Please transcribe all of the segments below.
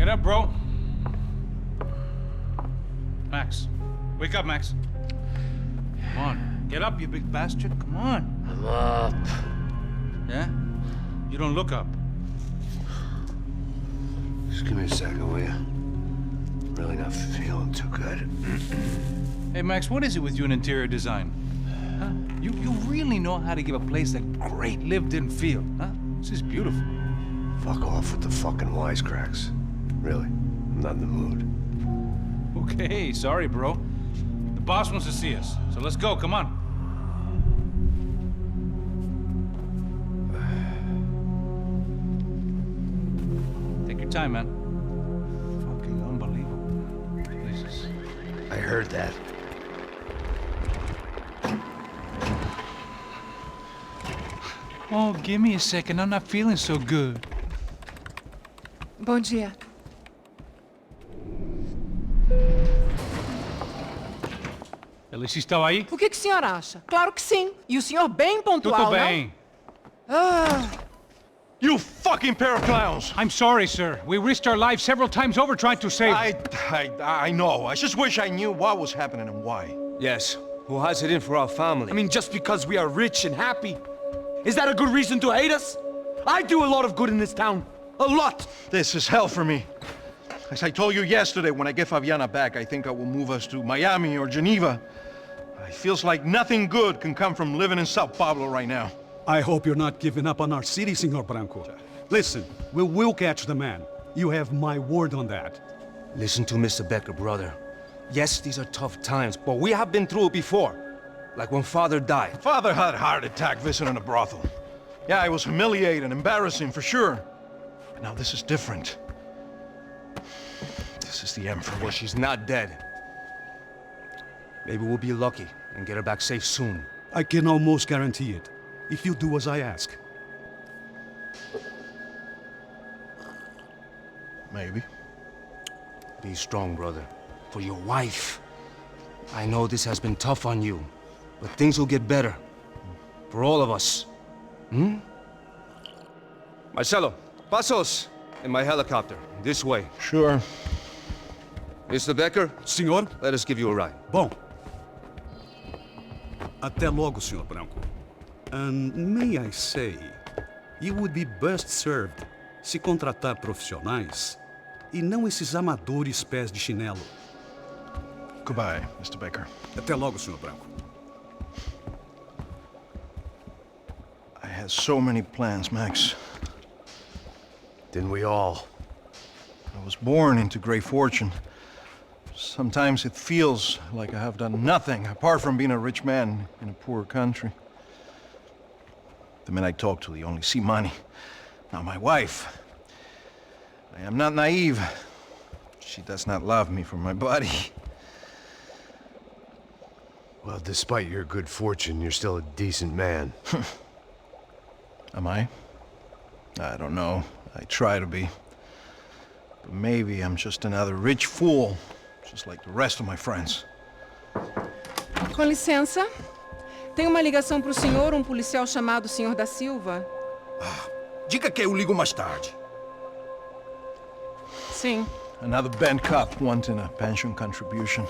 Get up, bro. Max. Wake up, Max. Come on. Get up, you big bastard. Come on. I'm up. Yeah? You don't look up. Just give me a second, will you? Really not feeling too good. Hey, Max, what is it with you in interior design? Huh? You really know how to give a place a great lived-in feel, huh? This is beautiful. Fuck off with the fucking wisecracks. Really, I'm not in the mood. Okay, sorry, bro. The boss wants to see us, so let's go, come on. Take your time, man. Fucking unbelievable. Jesus. I heard that. Oh, give me a second, I'm not feeling so good. Bom dia. Alice estava aí? O que o senhor acha? Claro que sim. E o senhor bem pontual, Tudo bem. não? Ah, You fucking pair of clowns! I'm sorry, sir. We risked our lives several times over trying to save... I know. I just wish I knew what was happening and why. Yes, who has it in for our family? I mean, just because we are rich and happy, is that a good reason to hate us? I do a lot of good in this town. A lot! This is hell for me. As I told you yesterday, when I get Fabiana back, I think I will move us to Miami or Geneva. It feels like nothing good can come from living in Sao Paulo right now. I hope you're not giving up on our city, Senor Branco. Listen, we will catch the man. You have my word on that. Listen to Mr. Becker, brother. Yes, these are tough times, but we have been through it before. Like when Father died. Father had a heart attack visiting a brothel. Yeah, it was humiliating, embarrassing, for sure. But now this is different. This is the end for me. Well, she's not dead. Maybe we'll be lucky and get her back safe soon. I can almost guarantee it, if you do as I ask. Maybe. Be strong, brother. For your wife. I know this has been tough on you, but things will get better. For all of us. Hmm? Marcelo, pasos in my helicopter. This way. Sure. Mr. Becker, Senhor? let us give you a ride. Bom. Até logo, Senhor Branco. And may I say, you would be best served se contratar profissionais e não esses amadores pés de chinelo. Goodbye, Mr. Becker. Até logo, Senhor Branco. I had so many plans, Max. Didn't we all? I was born into great fortune. Sometimes it feels like I have done nothing apart from being a rich man in a poor country. The men I talk to, they only see money. Now my wife, I am not naive. She does not love me for my body. Well, despite your good fortune, you're still a decent man. Am I? I don't know. I try to be. But maybe I'm just another rich fool, just like the rest of my friends. com licença. Tem uma ligação para o senhor, um policial chamado Senhor da Silva. Diga que eu ligo mais tarde. Sim. Another bent cop wanting a pension contribution.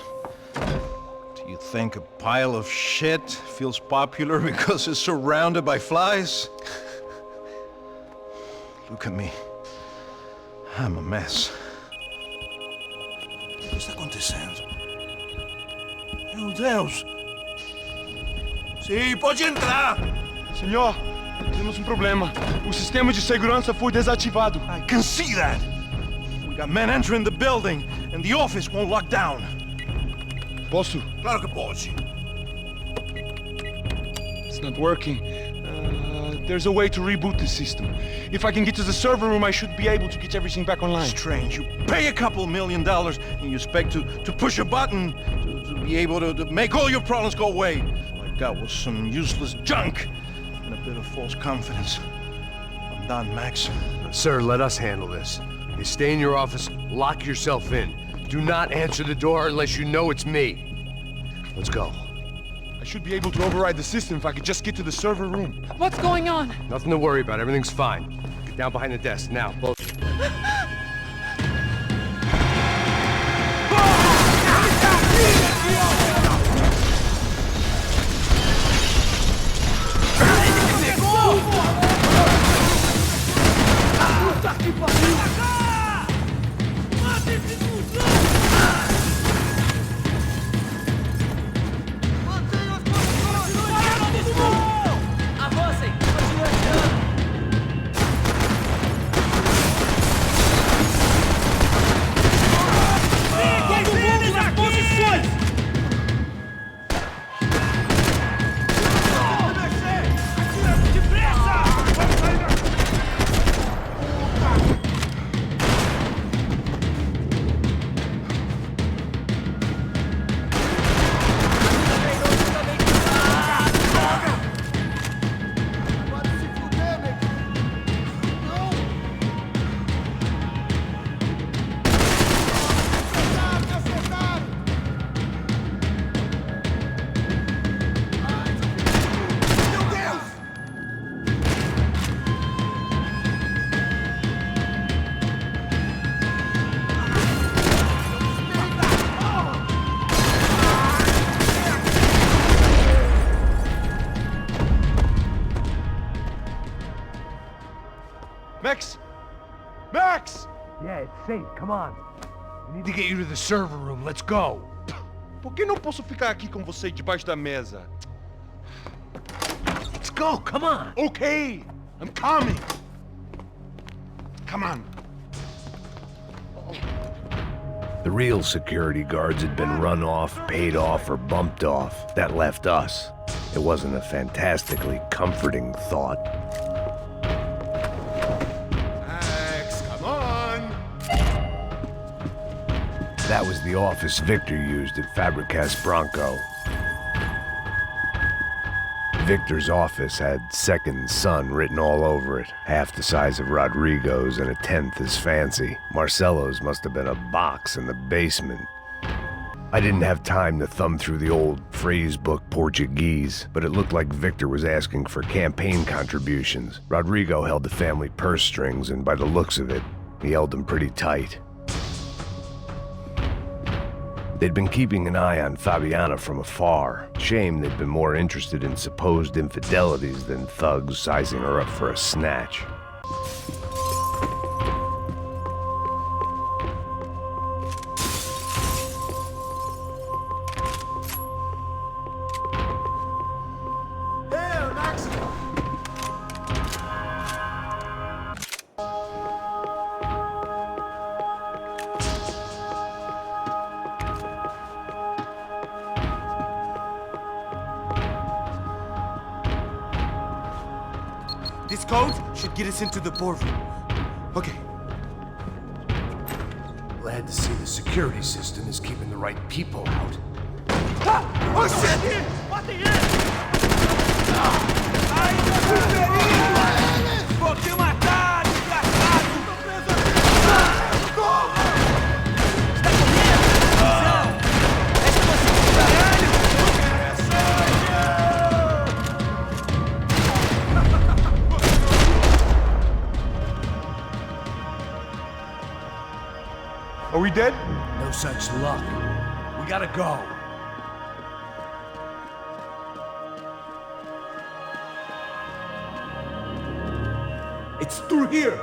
Do you think a pile of shit feels popular because it's surrounded by flies? Look at me. I'm a mess. O que está acontecendo? Meu Deus! Sim, pode entrar! Senhor, temos um problema. O sistema de segurança foi desativado. I can see that! We got men entering the building, and the office won't lock down. Posso? Claro que pode. It's not working. There's a way to reboot the system. If I can get to the server room, I should be able to get everything back online. Strange. You pay a couple $1 million, and you expect to push a button to be able to make all your problems go away. All I got was some useless junk and a bit of false confidence. I'm done, Max. Sir, let us handle this. You stay in your office, lock yourself in. Do not answer the door unless you know it's me. Let's go. I should be able to override the system if I could just get to the server room. What's going on? Nothing to worry about. Everything's fine. Get down behind the desk now. Both. Max! Max! Yeah, it's safe. Come on. We need to get you to the server room. Let's go. Por que não posso ficar aqui com você debaixo da mesa? Let's go. Come on. Okay, I'm coming. Come on. The real security guards had been run off, paid off, or bumped off. That left us. It wasn't a fantastically comforting thought. Max, come on. That was the office Victor used at Fabricas Bronco. Victor's office had second son written all over it, half the size of Rodrigo's and a tenth as fancy. Marcelo's must have been a box in the basement. I didn't have time to thumb through the old phrase book Portuguese, but it looked like Victor was asking for campaign contributions. Rodrigo held the family purse strings, and by the looks of it, he held them pretty tight. They'd been keeping an eye on Fabiana from afar. Shame they'd been more interested in supposed infidelities than thugs sizing her up for a snatch. This code should get us into the boardroom. Okay. Glad to see the security system is keeping the right people out. Ah! Oh shit! What the hell? Vou te matar, desgraçado! Tô preso aqui! Corra! Está correndo? Não! Essa você do caralho! Are we dead? No such luck. We gotta go. It's through here!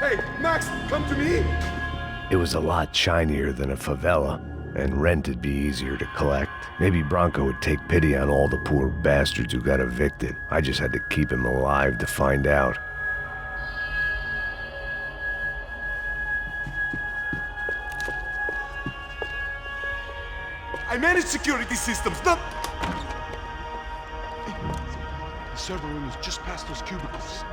Hey, Max, come to me. It was a lot shinier than a favela, and rent'd be easier to collect. Maybe Bronco would take pity on all the poor bastards who got evicted. I just had to keep him alive to find out. I manage security systems, not... The server room is just past those cubicles.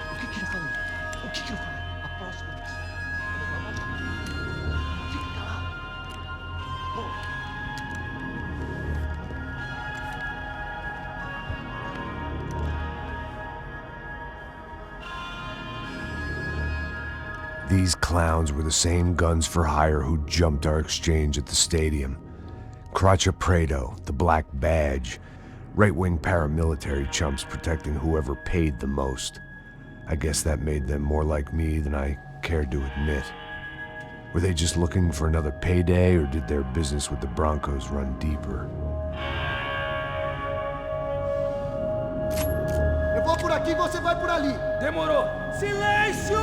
O que ele falou? O que eu falei? A próxima vez. Fica calado. These clowns were the same guns for hire who jumped our exchange at the stadium. Craccia Prado, the Black Badge, right-wing paramilitary chumps protecting whoever paid the most. I guess that made them more like me than I cared to admit. Were they just looking for another payday, or did their business with the Broncos run deeper? Eu vou por aqui, você vai por ali. Demorou. Silêncio!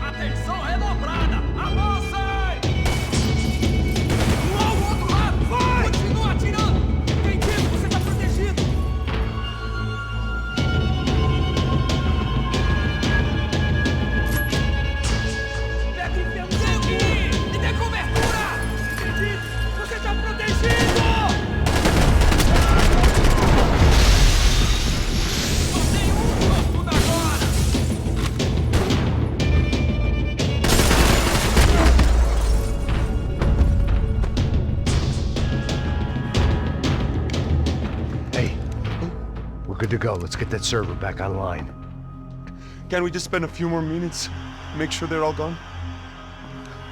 Atenção redobrada! Avancem! Um ao outro lado! Vai! Continua atirando! Entendido, você está protegido! good to go. Let's get that server back online. Can't we just spend a few more minutes? Make sure they're all gone?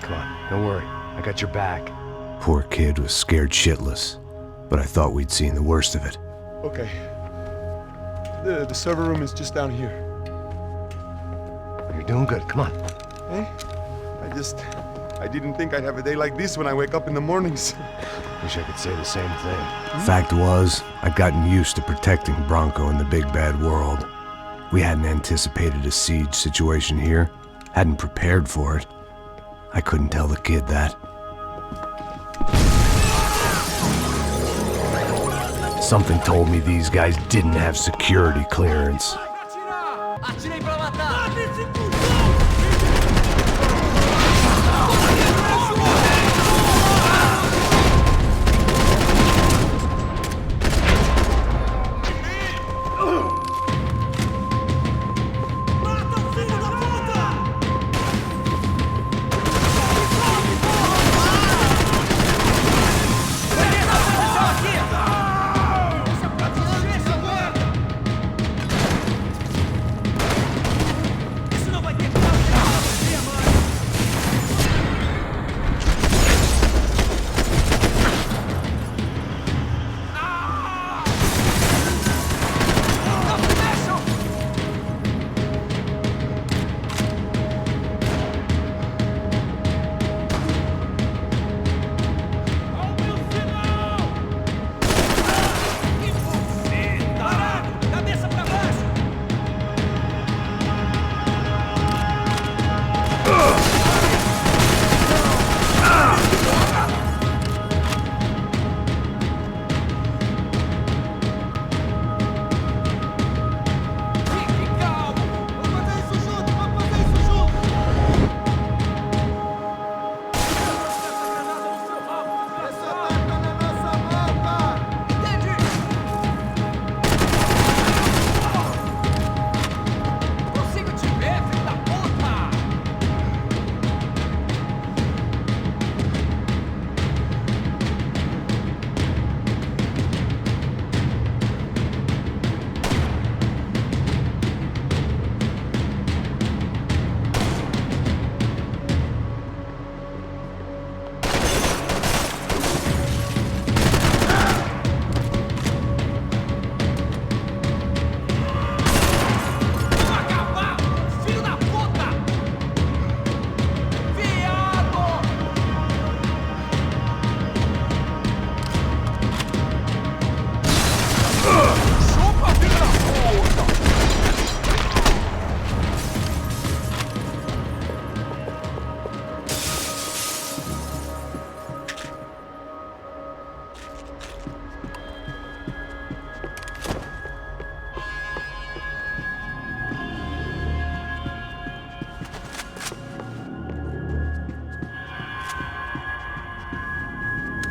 Come on, don't worry. I got your back. Poor kid was scared shitless, but I thought we'd seen the worst of it. Okay. The server room is just down here. You're doing good. Come on. Hey? I didn't think I'd have a day like this when I wake up in the mornings. Wish I could say the same thing. Fact was, I'd gotten used to protecting Bronco in the big bad world. We hadn't anticipated a siege situation here, hadn't prepared for it. I couldn't tell the kid that. Something told me these guys didn't have security clearance. Attirei pra matar!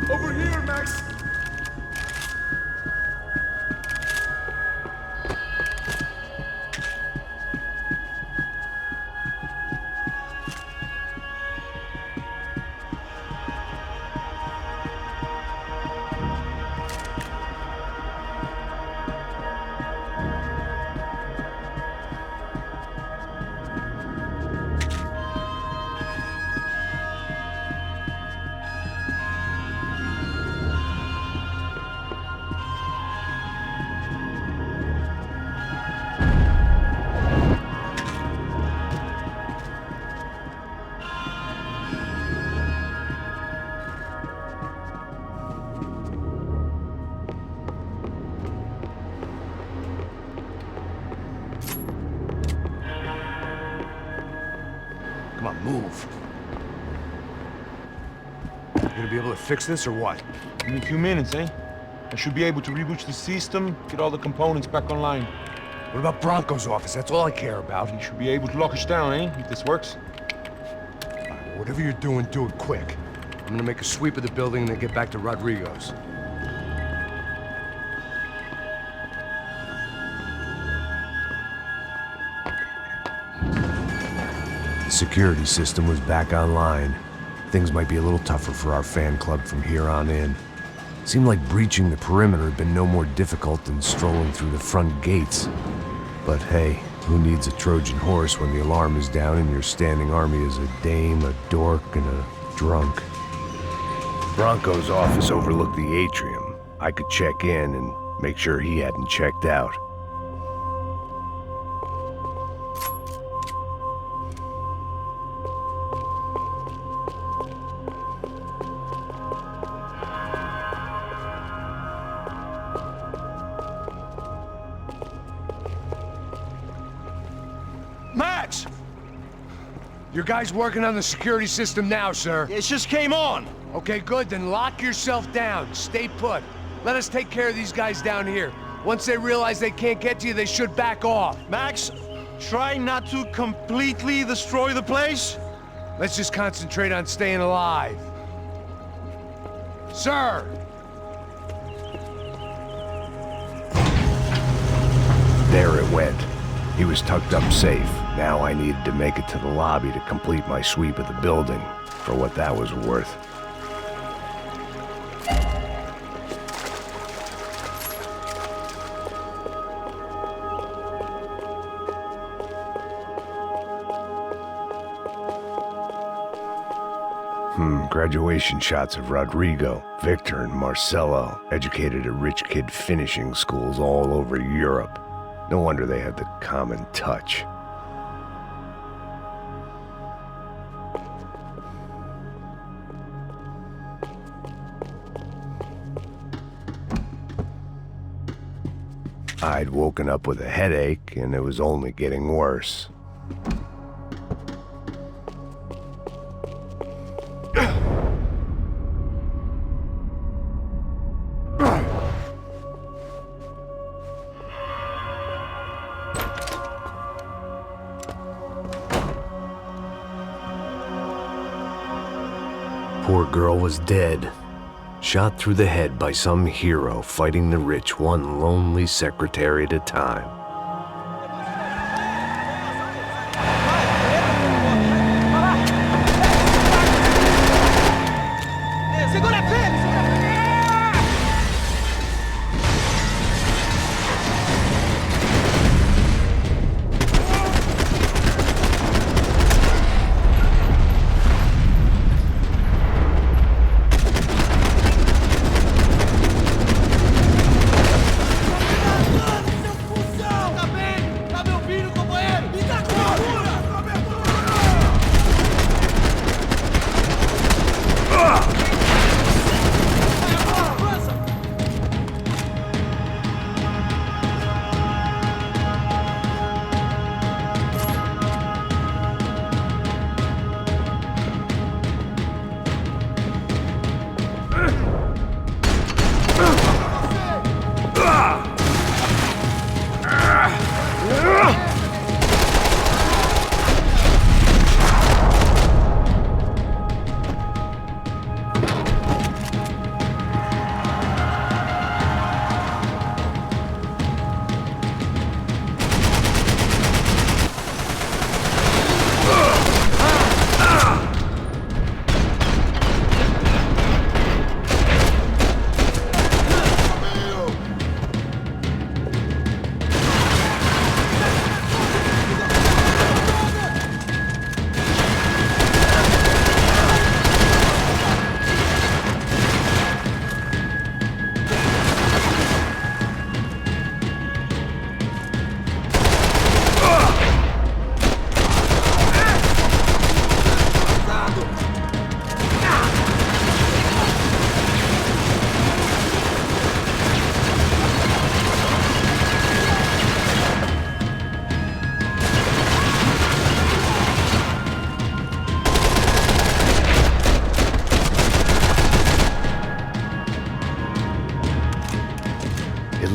Over here, Max! Come on, move. You gonna be able to fix this or what? In a few minutes, eh? I should be able to reboot the system, get all the components back online. What about Bronco's office? That's all I care about. You should be able to lock us down, eh? If this works. Whatever you're doing, do it quick. I'm gonna make a sweep of the building and then get back to Rodrigo's. The security system was back online. Things might be a little tougher for our fan club from here on in. Seemed like breaching the perimeter had been no more difficult than strolling through the front gates. But hey, who needs a Trojan horse when the alarm is down and your standing army is a dame, a dork, and a drunk? Bronco's office overlooked the atrium. I could check in and make sure he hadn't checked out. Max! Your guy's working on the security system now, sir. It just came on. Okay, good, then lock yourself down. Stay put. Let us take care of these guys down here. Once they realize they can't get to you, they should back off. Max, try not to completely destroy the place. Let's just concentrate on staying alive. Sir! There it went. He was tucked up safe. Now I needed to make it to the lobby to complete my sweep of the building, for what that was worth. Graduation shots of Rodrigo, Victor, and Marcelo, educated at rich kid finishing schools all over Europe. No wonder they had the common touch. I'd woken up with a headache, and it was only getting worse. Poor girl was dead. Shot through the head by some hero fighting the rich one lonely secretary at a time. Segura firme!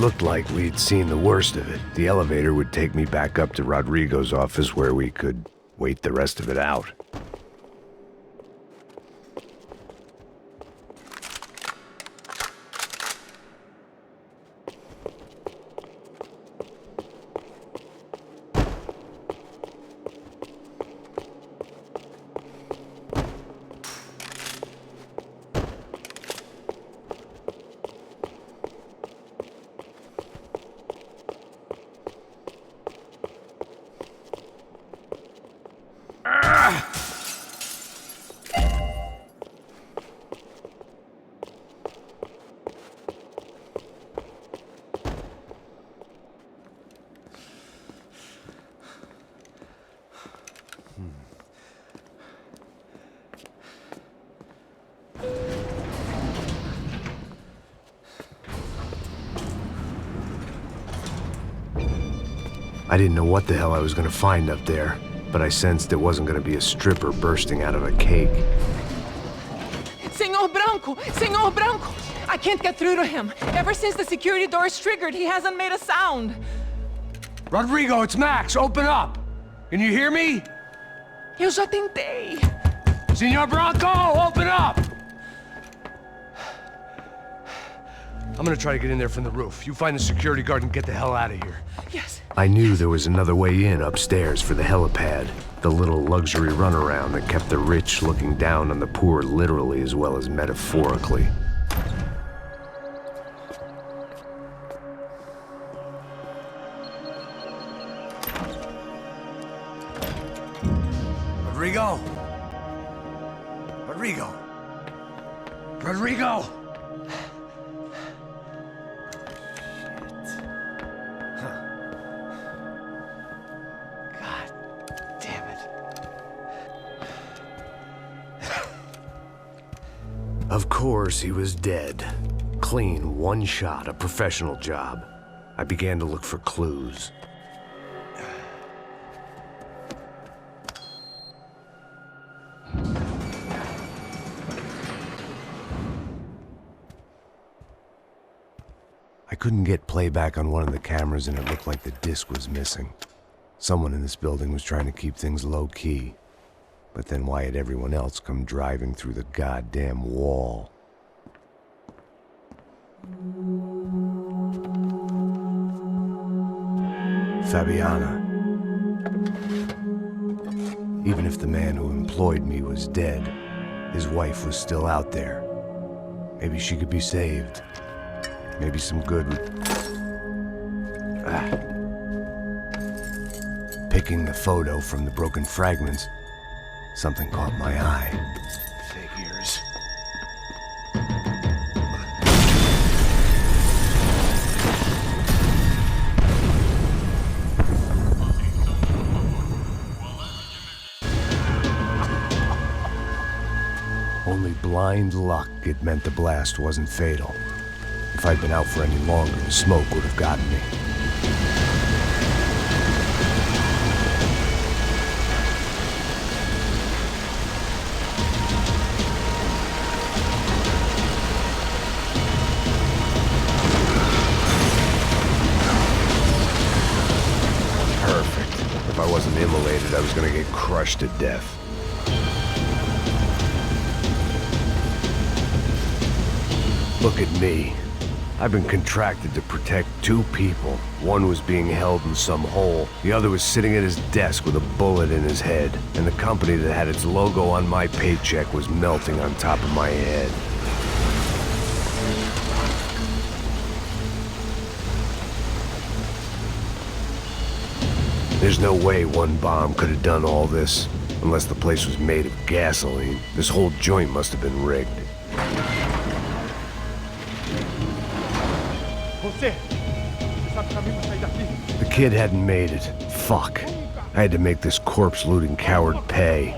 Looked like we'd seen the worst of it. The elevator would take me back up to Rodrigo's office where we could wait the rest of it out. I didn't know what the hell I was gonna find up there, but I sensed it wasn't gonna be a stripper bursting out of a cake. Senor Branco! Senor Branco! I can't get through to him. Ever since the security door is triggered, he hasn't made a sound. Rodrigo, it's Max. Open up. Can you hear me? Eu já tentei. Senor Branco, open up! I'm gonna try to get in there from the roof. You find the security guard and get the hell out of here. Yes. I knew there was another way in upstairs for the helipad, the little luxury runaround that kept the rich looking down on the poor literally as well as metaphorically. Rodrigo! Rodrigo! Rodrigo! Of course, he was dead. Clean, one shot, a professional job. I began to look for clues. I couldn't get playback on one of the cameras and it looked like the disc was missing. Someone in this building was trying to keep things low-key. But then why had everyone else come driving through the goddamn wall? Fabiana. Even if the man who employed me was dead, his wife was still out there. Maybe she could be saved. Maybe some good would... Picking the photo from the broken fragments, something caught my eye. Figures. Only blind luck it meant the blast wasn't fatal. If I'd been out for any longer, the smoke would have gotten me. If I wasn't immolated, I was gonna get crushed to death. Look at me. I've been contracted to protect two people. One was being held in some hole. The other was sitting at his desk with a bullet in his head. And the company that had its logo on my paycheck was melting on top of my head. There's no way one bomb could have done all this, unless the place was made of gasoline. This whole joint must have been rigged. The kid hadn't made it. Fuck. I had to make this corpse-looting coward pay.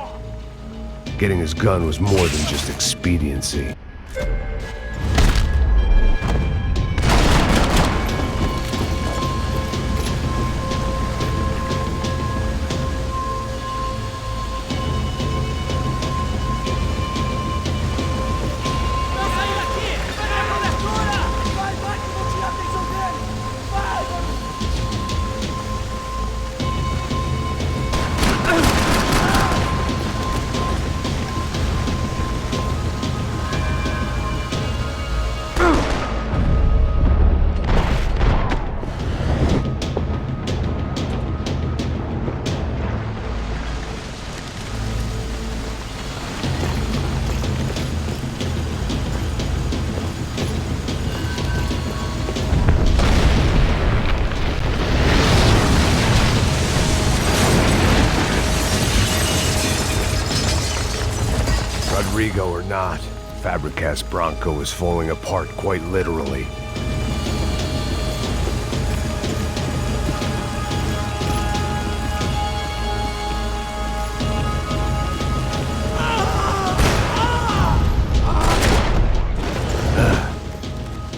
Getting his gun was more than just expediency. Rodrigo or not, Fabricas Bronco is falling apart quite literally.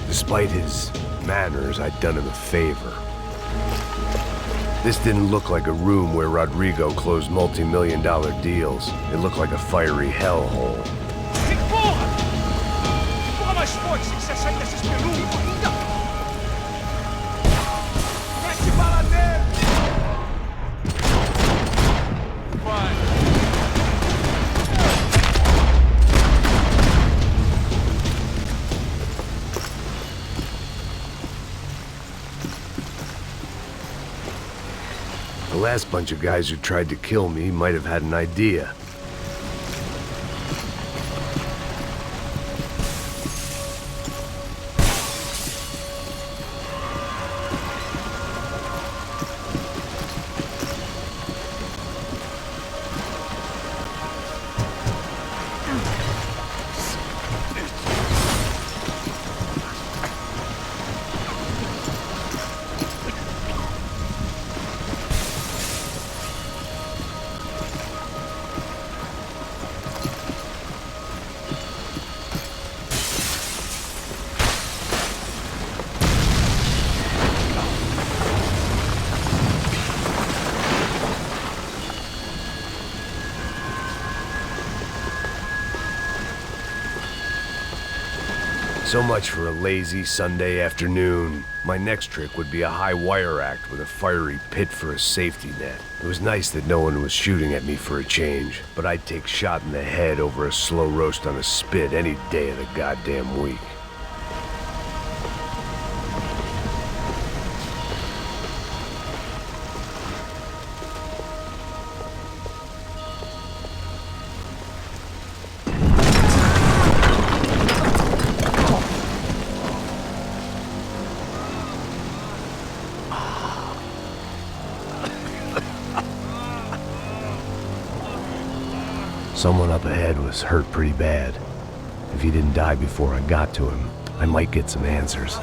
Despite his manners, I'd done him a favor. This didn't look like a room where Rodrigo closed multi-million-dollar deals. It looked like a fiery hellhole. Que porra! Porra mais forte se quiser sair dessa espelunca ainda! Mete bala nele! The last bunch of guys who tried to kill me might have had an idea. So much for a lazy Sunday afternoon. My next trick would be a high wire act with a fiery pit for a safety net. It was nice that no one was shooting at me for a change, but I'd take shot in the head over a slow roast on a spit any day of the goddamn week. Someone up ahead was hurt pretty bad. If he didn't die before I got to him, I might get some answers.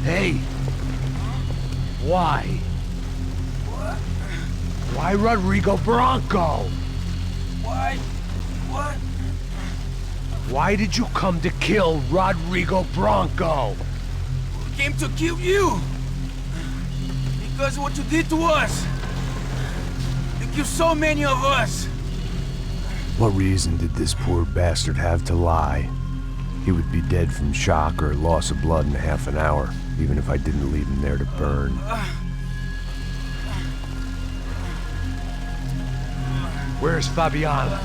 Hey! Why? What? Why Rodrigo Bronco? Why? What? Why did you come to kill Rodrigo Bronco? We came to kill you! Because of what you did to us! You killed so many of us! What reason did this poor bastard have to lie? He would be dead from shock or loss of blood in half an hour, even if I didn't leave him there to burn. Where's Fabiana?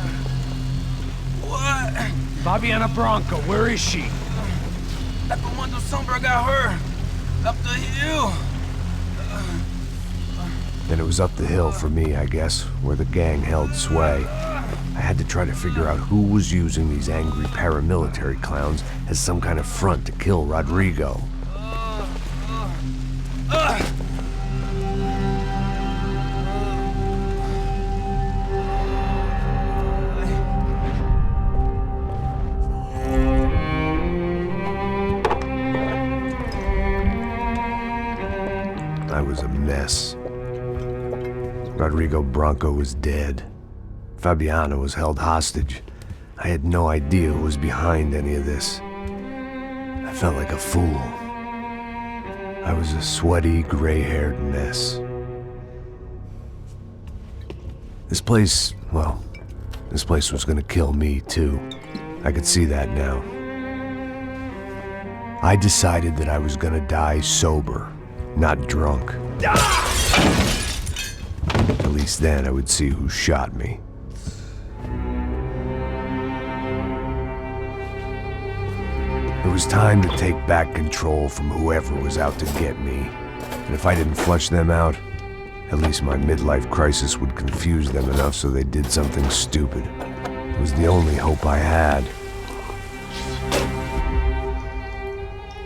What? Fabiana Bronco, where is she? That Comando Sombra got her! Up the hill! Then it was up the hill for me, I guess, where the gang held sway. I had to try to figure out who was using these angry paramilitary clowns as some kind of front to kill Rodrigo. I was a mess. Rodrigo Bronco was dead. Fabiana was held hostage. I had no idea who was behind any of this. I felt like a fool. I was a sweaty, gray-haired mess. This place, well, this place was gonna kill me, too. I could see that now. I decided that I was gonna die sober, not drunk. At least then I would see who shot me. It was time to take back control from whoever was out to get me. And if I didn't flush them out, at least my midlife crisis would confuse them enough so they did something stupid. It was the only hope I had.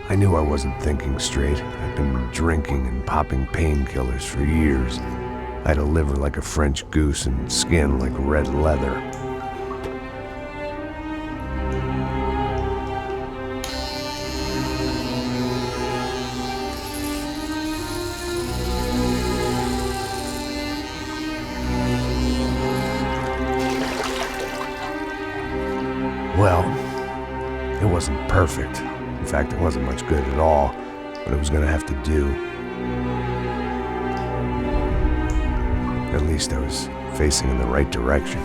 I knew I wasn't thinking straight. I'd been drinking and popping painkillers for years. I had a liver like a French goose and skin like red leather. wasn't perfect. In fact, it wasn't much good at all, but it was gonna have to do. At least I was facing in the right direction.